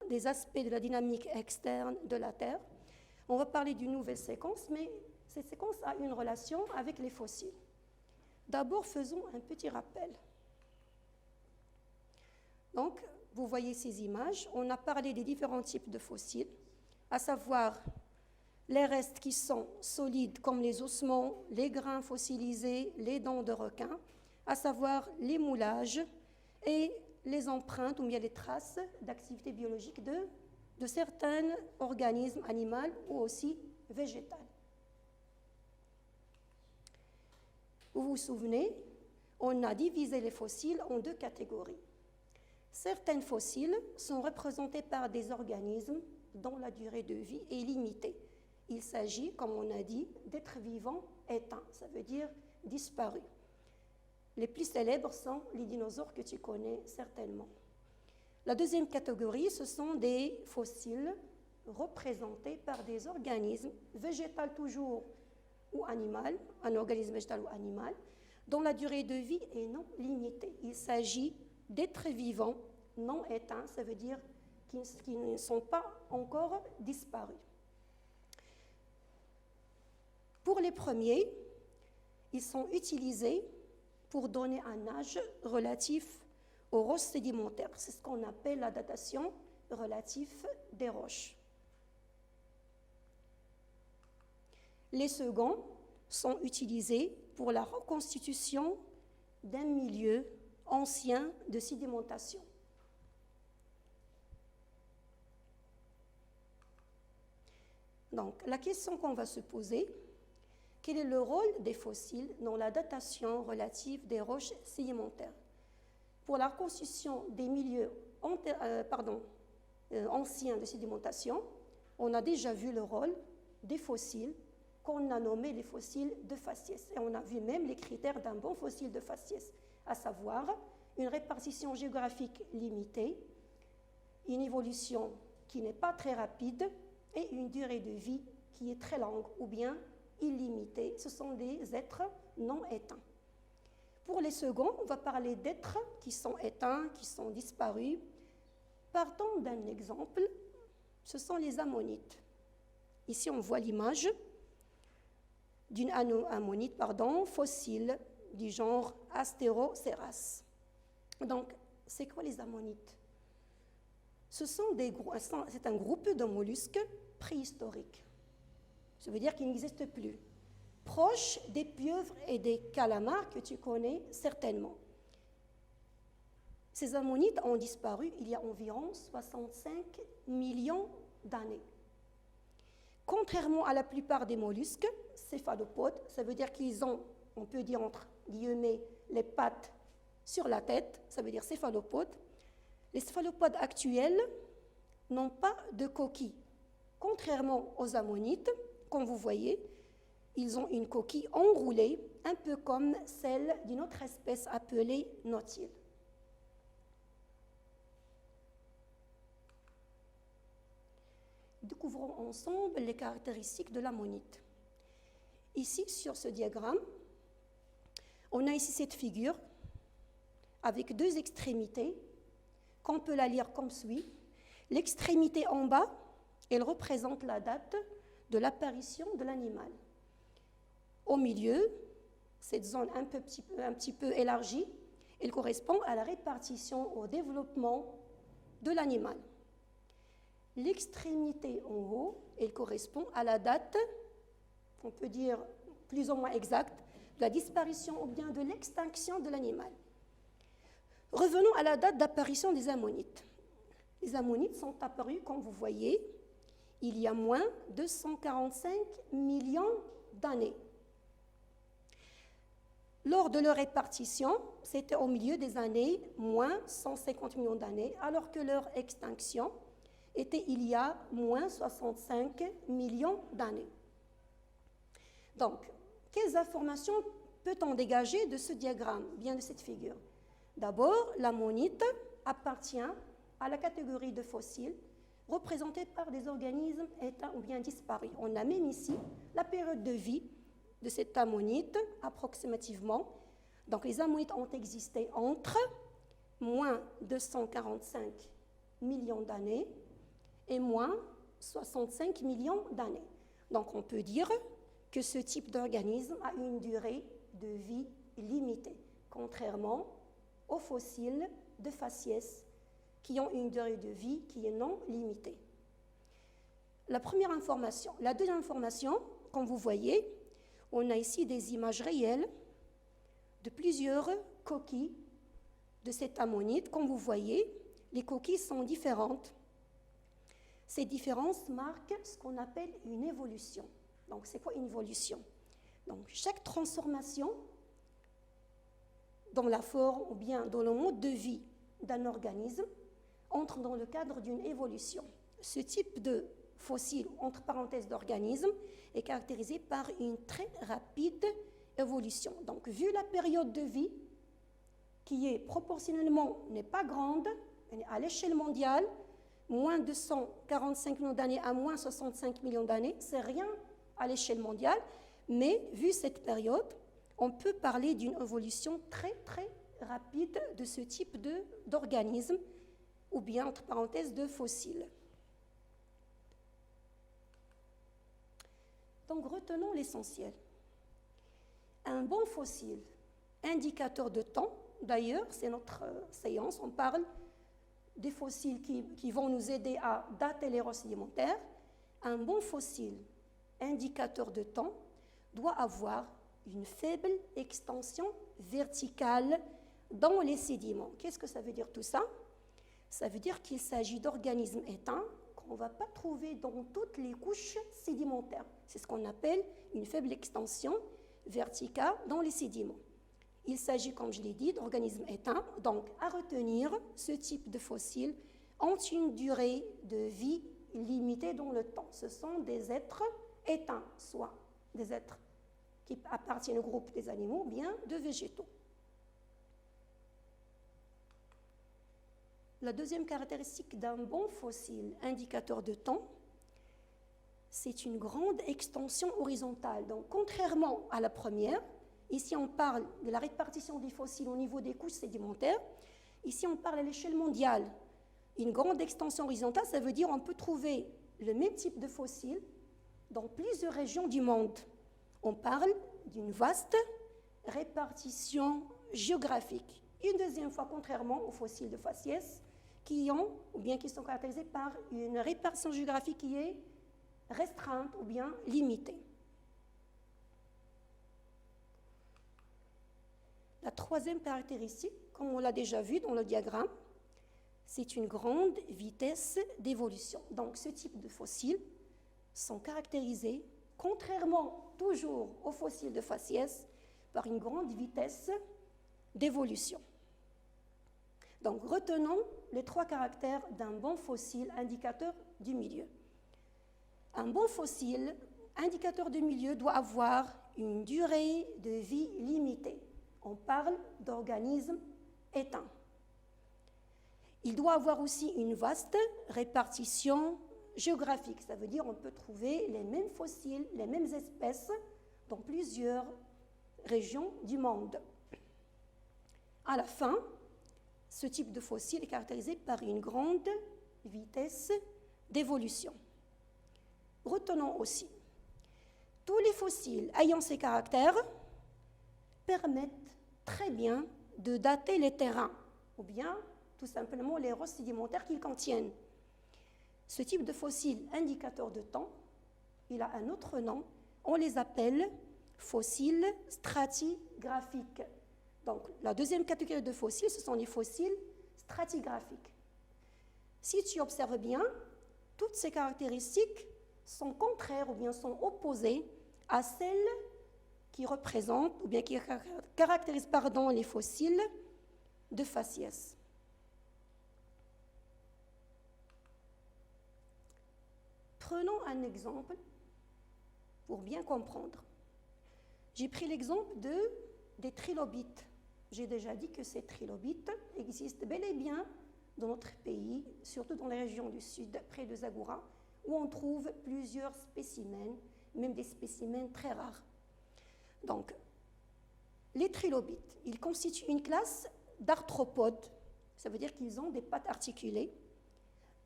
des aspects de la dynamique externe de la Terre. On va parler d'une nouvelle séquence, mais cette séquence a une relation avec les fossiles. D'abord, faisons un petit rappel. Donc, vous voyez ces images. On a parlé des différents types de fossiles, à savoir les restes qui sont solides comme les ossements, les grains fossilisés, les dents de requin, à savoir les moulages et les empreintes ou bien les traces d'activité biologique de certains organismes animaux ou aussi végétaux. Vous vous souvenez, on a divisé les fossiles en deux catégories. Certains fossiles sont représentés par des organismes dont la durée de vie est limitée. Il s'agit, comme on a dit, d'êtres vivants éteints, ça veut dire disparus. Les plus célèbres sont les dinosaures que tu connais certainement. La deuxième catégorie, ce sont des fossiles représentés par des organismes végétaux toujours ou animal, un organisme végétal ou animal, dont la durée de vie est non limitée. Il s'agit d'êtres vivants non éteints, ça veut dire qui ne sont pas encore disparus. Pour les premiers, ils sont utilisés pour donner un âge relatif aux roches sédimentaires. C'est ce qu'on appelle la datation relative des roches. Les seconds sont utilisés pour la reconstitution d'un milieu ancien de sédimentation. Donc, la question qu'on va se poser, quel est le rôle des fossiles dans la datation relative des roches sédimentaires? Pour la reconstitution des milieux anciens de sédimentation, on a déjà vu le rôle des fossiles qu'on a nommés les fossiles de faciès. Et on a vu même les critères d'un bon fossile de faciès, à savoir une répartition géographique limitée, une évolution qui n'est pas très rapide et une durée de vie qui est très longue ou bien illimitée. Ce sont des êtres non éteints. Pour les seconds, on va parler d'êtres qui sont éteints, qui sont disparus. Partons d'un exemple, ce sont les ammonites. Ici, on voit l'image d'une ammonite fossile du genre Asteroceras. Donc, c'est quoi les ammonites? C'est un groupe de mollusques préhistoriques. Ça veut dire qu'ils n'existent plus. Proches des pieuvres et des calamars que tu connais certainement. Ces ammonites ont disparu il y a environ 65 millions d'années. Contrairement à la plupart des mollusques céphalopodes, ça veut dire qu'ils ont, on peut dire entre guillemets, les pattes sur la tête, ça veut dire céphalopodes. Les céphalopodes actuels n'ont pas de coquille. Contrairement aux ammonites, comme vous voyez, ils ont une coquille enroulée, un peu comme celle d'une autre espèce appelée nautile. Découvrons ensemble les caractéristiques de l'ammonite. Ici, sur ce diagramme, on a ici cette figure avec deux extrémités qu'on peut la lire comme suit. L'extrémité en bas, elle représente la date de l'apparition de l'animal. Au milieu, cette zone un petit peu élargie, elle correspond à la répartition au développement de l'animal. L'extrémité en haut, elle correspond à la date, on peut dire plus ou moins exacte, de la disparition ou bien de l'extinction de l'animal. Revenons à la date d'apparition des ammonites. Les ammonites sont apparus, comme vous voyez, il y a moins de 145 millions d'années. Lors de leur répartition, c'était au milieu des années moins 150 millions d'années, alors que leur extinction était il y a moins 65 millions d'années. Donc, quelles informations peut-on dégager de ce diagramme, bien de cette figure? D'abord, l'ammonite appartient à la catégorie de fossiles représentés par des organismes éteints ou bien disparus. On a même ici la période de vie de cette ammonite, approximativement. Donc, les ammonites ont existé entre moins de 145 millions d'années et moins 65 millions d'années. Donc on peut dire que ce type d'organisme a une durée de vie limitée, contrairement aux fossiles de faciès qui ont une durée de vie qui est non limitée. La première information. La deuxième information, comme vous voyez, on a ici des images réelles de plusieurs coquilles de cette ammonite. Comme vous voyez, les coquilles sont différentes. Ces différences marquent ce qu'on appelle une évolution. Donc, c'est quoi une évolution? Donc, chaque transformation dans la forme ou bien dans le mode de vie d'un organisme entre dans le cadre d'une évolution. Ce type de fossile, entre parenthèses d'organisme, est caractérisé par une très rapide évolution. Donc, vu la période de vie, qui est proportionnellement, n'est pas grande, à l'échelle mondiale, moins de 145 millions d'années à moins 65 millions d'années, c'est rien à l'échelle mondiale, mais vu cette période, on peut parler d'une évolution très, très rapide de ce type d'organisme, ou bien, entre parenthèses, de fossiles. Donc, retenons l'essentiel. Un bon fossile, indicateur de temps, d'ailleurs, c'est notre séance, on parle des fossiles qui vont nous aider à dater les roches sédimentaires. Un bon fossile, indicateur de temps, doit avoir une faible extension verticale dans les sédiments. Qu'est-ce que ça veut dire tout ça? Ça veut dire qu'il s'agit d'organismes éteints qu'on ne va pas trouver dans toutes les couches sédimentaires. C'est ce qu'on appelle une faible extension verticale dans les sédiments. Il s'agit, comme je l'ai dit, d'organismes éteints. Donc, à retenir, ce type de fossiles ont une durée de vie limitée dans le temps. Ce sont des êtres éteints, soit des êtres qui appartiennent au groupe des animaux, ou bien de végétaux. La deuxième caractéristique d'un bon fossile indicateur de temps, c'est une grande extension horizontale. Donc, contrairement à la première, ici on parle de la répartition des fossiles au niveau des couches sédimentaires, ici on parle à l'échelle mondiale. Une grande extension horizontale, ça veut dire qu'on peut trouver le même type de fossiles dans plusieurs régions du monde. On parle d'une vaste répartition géographique. Une deuxième fois, contrairement aux fossiles de faciès, qui sont caractérisés par une répartition géographique qui est restreinte ou bien limitée. La troisième caractéristique, comme on l'a déjà vu dans le diagramme, c'est une grande vitesse d'évolution. Donc, ce type de fossiles sont caractérisés, contrairement toujours aux fossiles de faciès, par une grande vitesse d'évolution. Donc, retenons les trois caractères d'un bon fossile indicateur du milieu. Un bon fossile indicateur du milieu doit avoir une durée de vie limitée. On parle d'organismes éteints. Il doit avoir aussi une vaste répartition géographique. Ça veut dire qu'on peut trouver les mêmes fossiles, les mêmes espèces dans plusieurs régions du monde. À la fin, ce type de fossile est caractérisé par une grande vitesse d'évolution. Retenons aussi, tous les fossiles ayant ces caractères permettent très bien de dater les terrains, ou bien tout simplement les roches sédimentaires qu'ils contiennent. Ce type de fossile indicateur de temps, il a un autre nom, on les appelle fossiles stratigraphiques. Donc, la deuxième catégorie de fossiles, ce sont les fossiles stratigraphiques. Si tu observes bien, toutes ces caractéristiques sont contraires ou bien sont opposées à celles qui représentent ou bien qui caractérisent les fossiles de faciès. Prenons un exemple pour bien comprendre. J'ai pris l'exemple des trilobites. J'ai déjà dit que ces trilobites existent bel et bien dans notre pays, surtout dans les régions du sud, près de Zagora, où on trouve plusieurs spécimens, même des spécimens très rares. Donc, les trilobites, ils constituent une classe d'arthropodes. Ça veut dire qu'ils ont des pattes articulées,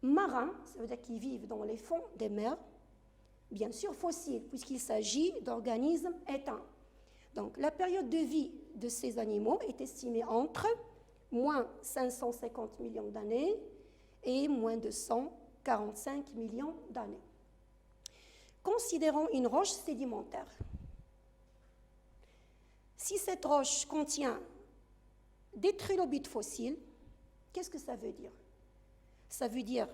marins, ça veut dire qu'ils vivent dans les fonds des mers, bien sûr fossiles, puisqu'il s'agit d'organismes éteints. Donc la période de vie de ces animaux est estimée entre moins 550 millions d'années et moins de 145 millions d'années. Considérons une roche sédimentaire. Si cette roche contient des trilobites fossiles, qu'est-ce que ça veut dire? Ça veut dire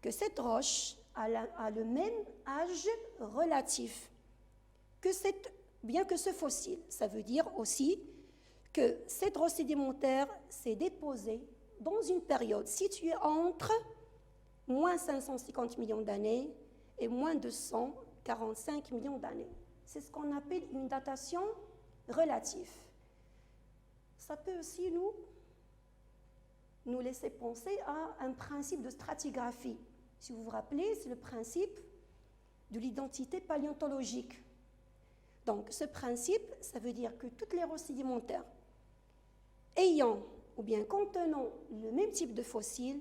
que cette roche a le même âge relatif bien que ce fossile. Ça veut dire aussi que cette roche sédimentaire s'est déposée dans une période située entre moins 550 millions d'années et moins de 145 millions d'années. C'est ce qu'on appelle une datation relative. Ça peut aussi nous laisser penser à un principe de stratigraphie. Si vous vous rappelez, c'est le principe de l'identité paléontologique. Donc, ce principe, ça veut dire que toutes les roches sédimentaires ayant ou bien contenant le même type de fossiles,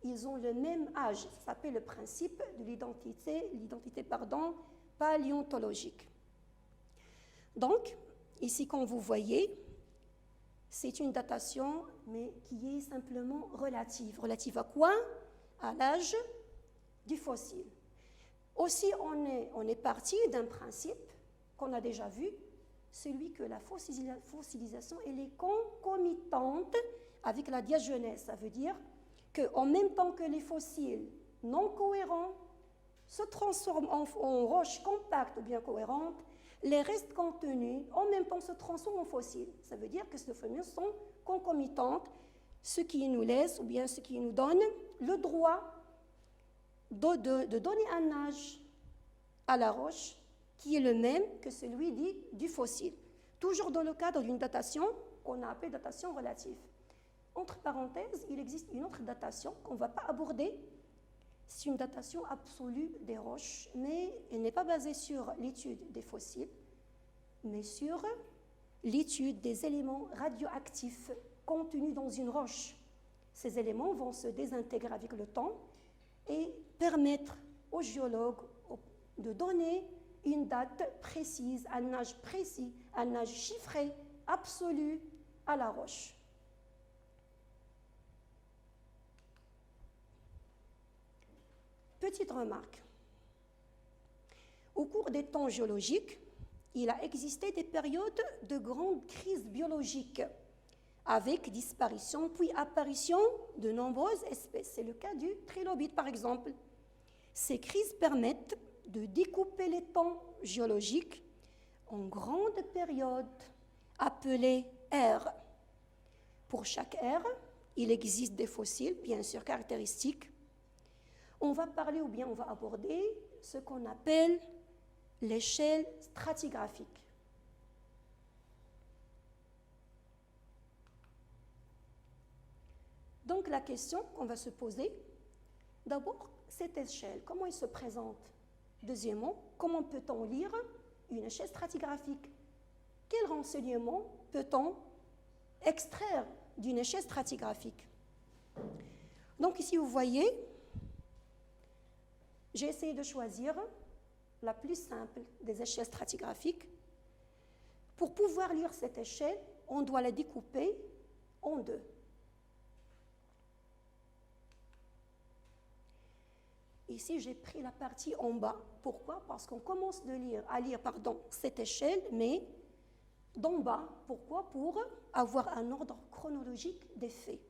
ils ont le même âge. Ça s'appelle le principe de l'identité paléontologique. Donc, ici, comme vous voyez, c'est une datation, mais qui est simplement relative. Relative à quoi? À l'âge du fossile. Aussi, on est parti d'un principe qu'on a déjà vu, celui que la fossilisation elle est concomitante avec la diagenèse. Ça veut dire qu'en même temps que les fossiles non cohérents se transforment en roches compactes ou bien cohérentes, les restes contenus en même temps se transforment en fossiles. Ça veut dire que ces phénomènes sont concomitantes, ce qui nous laisse ou bien ce qui nous donne le droit de donner un âge à la roche qui est le même que celui dit du fossile. Toujours dans le cadre d'une datation qu'on a appelée datation relative. Entre parenthèses, il existe une autre datation qu'on ne va pas aborder. C'est une datation absolue des roches, mais elle n'est pas basée sur l'étude des fossiles, mais sur l'étude des éléments radioactifs contenus dans une roche. Ces éléments vont se désintégrer avec le temps et permettre aux géologues de donner une date précise, un âge précis, un âge chiffré, absolu à la roche. Petite remarque. Au cours des temps géologiques, il a existé des périodes de grandes crises biologiques, avec disparition puis apparition de nombreuses espèces. C'est le cas du trilobite, par exemple. Ces crises permettent de découper les temps géologiques en grandes périodes appelées ères. Pour chaque ère, il existe des fossiles, bien sûr caractéristiques. On va parler ou bien on va aborder ce qu'on appelle l'échelle stratigraphique. Donc la question qu'on va se poser, d'abord, cette échelle, comment elle se présente? Deuxièmement, comment peut-on lire une échelle stratigraphique? Quels renseignements peut-on extraire d'une échelle stratigraphique? Donc ici, vous voyez, j'ai essayé de choisir la plus simple des échelles stratigraphiques. Pour pouvoir lire cette échelle, on doit la découper en deux. Ici, j'ai pris la partie en bas. Pourquoi? Parce qu'on commence à lire cette échelle, mais d'en bas. Pourquoi? Pour avoir un ordre chronologique des faits.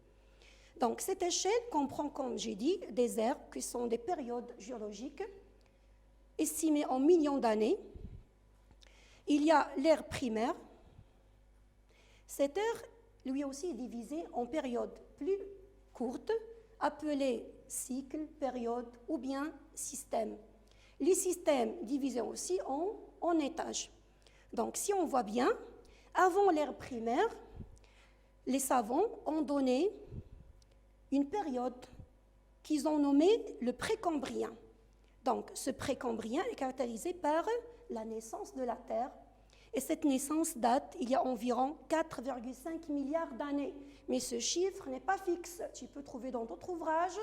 Donc, cette échelle comprend, comme j'ai dit, des ères qui sont des périodes géologiques estimées en millions d'années. Il y a l'ère primaire. Cette ère, lui aussi, est divisée en périodes plus courtes, appelées cycle, période ou bien système. Les systèmes divisés aussi en étages. Donc, si on voit bien, avant l'ère primaire, les savants ont donné une période qu'ils ont nommée le précambrien. Donc, ce précambrien est caractérisé par la naissance de la Terre. Et cette naissance date il y a environ 4,5 milliards d'années. Mais ce chiffre n'est pas fixe. Tu peux trouver dans d'autres ouvrages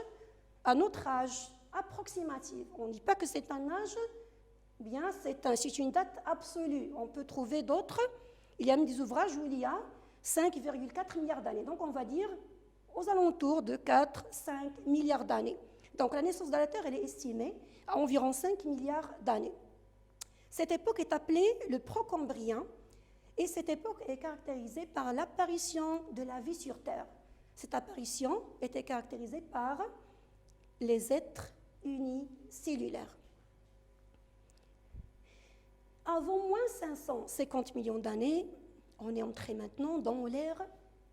à notre âge approximatif. On ne dit pas que c'est un âge, bien c'est une date absolue. On peut trouver d'autres. Il y a même des ouvrages où il y a 5,4 milliards d'années. Donc on va dire aux alentours de 4-5 milliards d'années. Donc la naissance de la Terre, elle est estimée à environ 5 milliards d'années. Cette époque est appelée le Procambrien et cette époque est caractérisée par l'apparition de la vie sur Terre. Cette apparition était caractérisée par les êtres unicellulaires. Avant moins 550 millions d'années, on est entré maintenant dans l'ère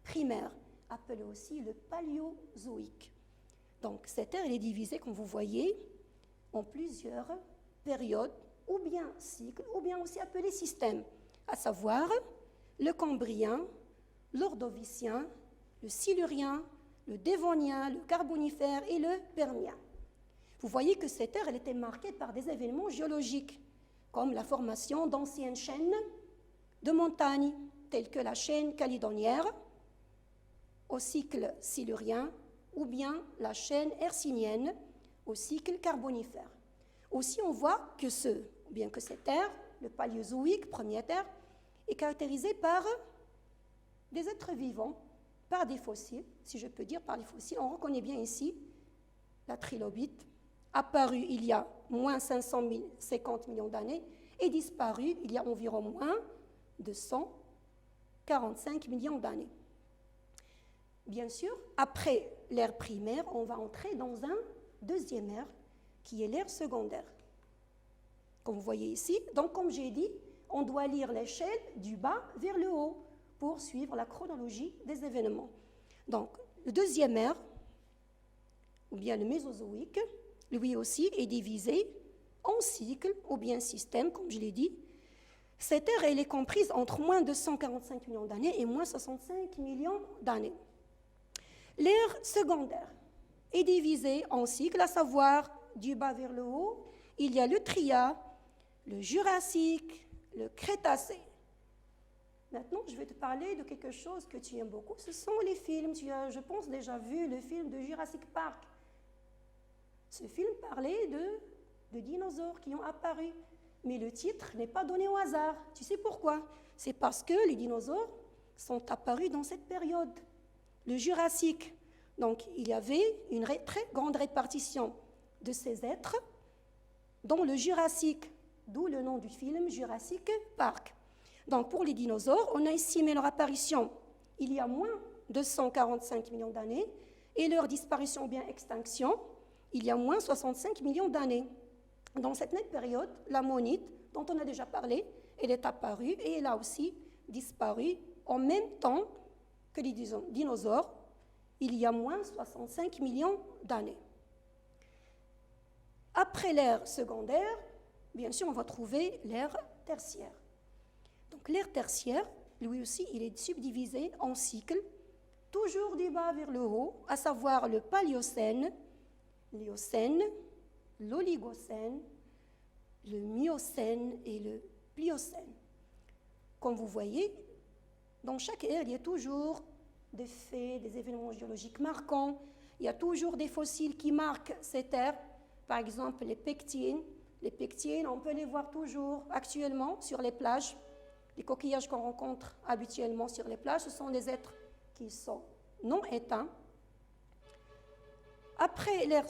primaire, appelée aussi le Paléozoïque. Donc cette ère elle est divisée, comme vous voyez, en plusieurs périodes, ou bien cycles, ou bien aussi appelés systèmes, à savoir le Cambrien, l'Ordovicien, le Silurien, le Dévonien, le Carbonifère et le Permien. Vous voyez que cette ère elle était marquée par des événements géologiques, comme la formation d'anciennes chaînes de montagnes, telles que la chaîne calédonière, au cycle silurien, ou bien la chaîne hercynienne, au cycle carbonifère. Aussi, on voit que cette ère, le Paléozoïque, première ère, est caractérisée par des êtres vivants, par des fossiles, si je peux dire par les fossiles. On reconnaît bien ici la trilobite, apparue il y a moins 550 millions d'années et disparue il y a environ moins de 145 millions d'années. Bien sûr, après l'ère primaire, on va entrer dans un deuxième ère, qui est l'ère secondaire. Comme vous voyez ici, donc comme j'ai dit, on doit lire l'échelle du bas vers le haut pour suivre la chronologie des événements. Donc, le deuxième ère, ou bien le Mésozoïque, lui aussi est divisé en cycles ou bien systèmes, comme je l'ai dit. Cette ère, elle est comprise entre moins de 145 millions d'années et moins 65 millions d'années. L'ère secondaire est divisée en cycles, à savoir du bas vers le haut, il y a le Trias, le Jurassique, le Crétacé. Maintenant, je vais te parler de quelque chose que tu aimes beaucoup, ce sont les films. Tu as, je pense, déjà vu le film de Jurassic Park. Ce film parlait de dinosaures qui ont apparu, mais le titre n'est pas donné au hasard. Tu sais pourquoi? C'est parce que les dinosaures sont apparus dans cette période, le Jurassique. Donc, il y avait une très grande répartition de ces êtres dans le Jurassique, d'où le nom du film Jurassic Park. Donc, pour les dinosaures, on a estimé leur apparition il y a moins de 145 millions d'années et leur disparition ou bien extinction il y a moins 65 millions d'années. Dans cette même période, l'ammonite, dont on a déjà parlé, elle est apparue et elle a aussi disparu en même temps que les dinosaures, il y a moins 65 millions d'années. Après l'ère secondaire, bien sûr, on va trouver l'ère tertiaire. Donc l'ère tertiaire, lui aussi, il est subdivisé en cycles, toujours du bas vers le haut, à savoir le Paléocène, l'Éocène, l'Oligocène, le Miocène et le Pliocène. Comme vous voyez, dans chaque ère, il y a toujours des faits, des événements géologiques marquants, il y a toujours des fossiles qui marquent cette ère, par exemple les pectines. Les pectines, on peut les voir toujours actuellement sur les plages. Les coquillages qu'on rencontre habituellement sur les plages, ce sont des êtres qui sont non éteints. Après l'ère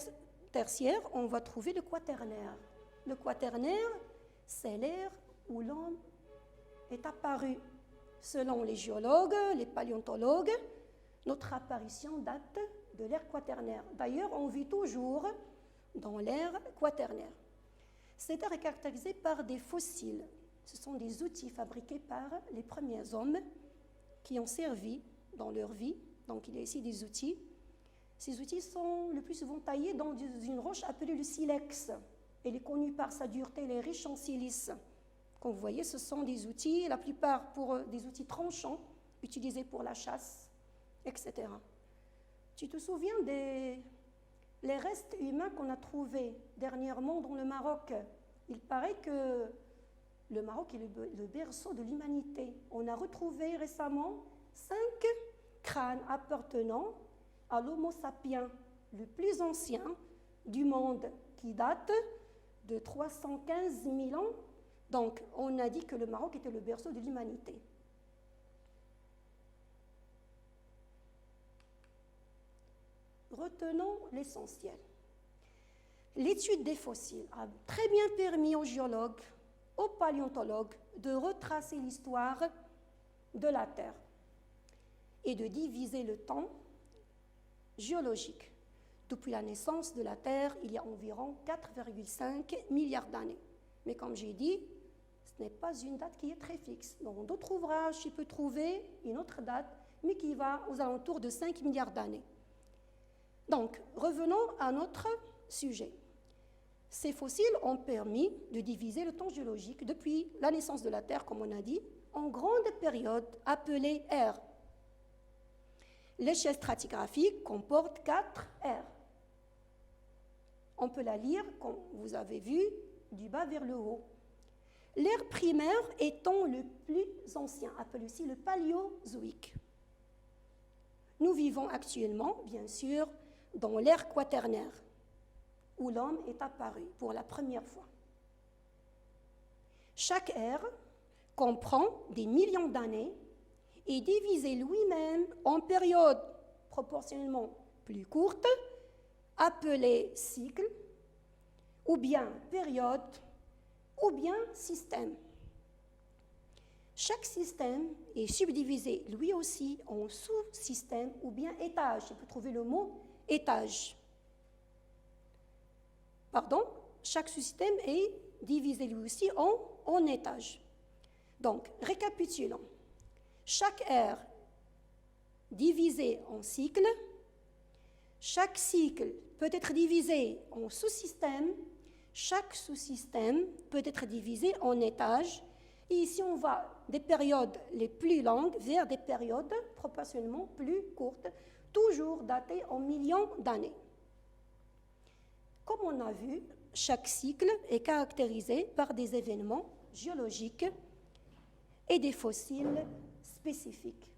tertiaire, on va trouver le quaternaire. Le quaternaire, c'est l'ère où l'homme est apparu. Selon les géologues, les paléontologues, notre apparition date de l'ère quaternaire. D'ailleurs, on vit toujours dans l'ère quaternaire. Cette ère est caractérisée par des fossiles. Ce sont des outils fabriqués par les premiers hommes qui ont servi dans leur vie. Donc, il y a ici des outils. Ces outils sont le plus souvent taillés dans une roche appelée le silex. Elle est connue par sa dureté, elle est riche en silice. Comme vous voyez, ce sont des outils, la plupart pour des outils tranchants, utilisés pour la chasse, etc. Tu te souviens des restes humains qu'on a trouvés dernièrement dans le Maroc? Il paraît que le Maroc est le berceau de l'humanité. On a retrouvé récemment 5 crânes appartenant à l'Homo sapiens, le plus ancien, du monde qui date de 315 000 ans. Donc, on a dit que le Maroc était le berceau de l'humanité. Retenons l'essentiel. L'étude des fossiles a très bien permis aux géologues, aux paléontologues de retracer l'histoire de la Terre et de diviser le temps géologique. Depuis la naissance de la Terre, il y a environ 4,5 milliards d'années. Mais comme j'ai dit, ce n'est pas une date qui est très fixe. Dans d'autres ouvrages, tu peux trouver une autre date, mais qui va aux alentours de 5 milliards d'années. Donc, revenons à notre sujet. Ces fossiles ont permis de diviser le temps géologique depuis la naissance de la Terre, comme on a dit, en grandes périodes appelées ères. L'échelle stratigraphique comporte 4 ères. On peut la lire, comme vous avez vu, du bas vers le haut. L'ère primaire étant le plus ancien, appelé aussi le paléozoïque. Nous vivons actuellement, bien sûr, dans l'ère quaternaire, où l'homme est apparu pour la première fois. Chaque ère comprend des millions d'années et divisé lui-même en périodes proportionnellement plus courtes, appelées cycles, ou bien périodes, ou bien systèmes. Chaque système est subdivisé lui aussi en sous-systèmes ou bien étages. Je peux trouver le mot étage. Pardon, chaque sous-système est divisé lui aussi en étages. Donc, récapitulons. Chaque ère divisée en cycles, chaque cycle peut être divisé en sous-systèmes, chaque sous-système peut être divisé en étages, et ici on va des périodes les plus longues vers des périodes proportionnellement plus courtes, toujours datées en millions d'années. Comme on a vu, chaque cycle est caractérisé par des événements géologiques et des fossiles spécifiques.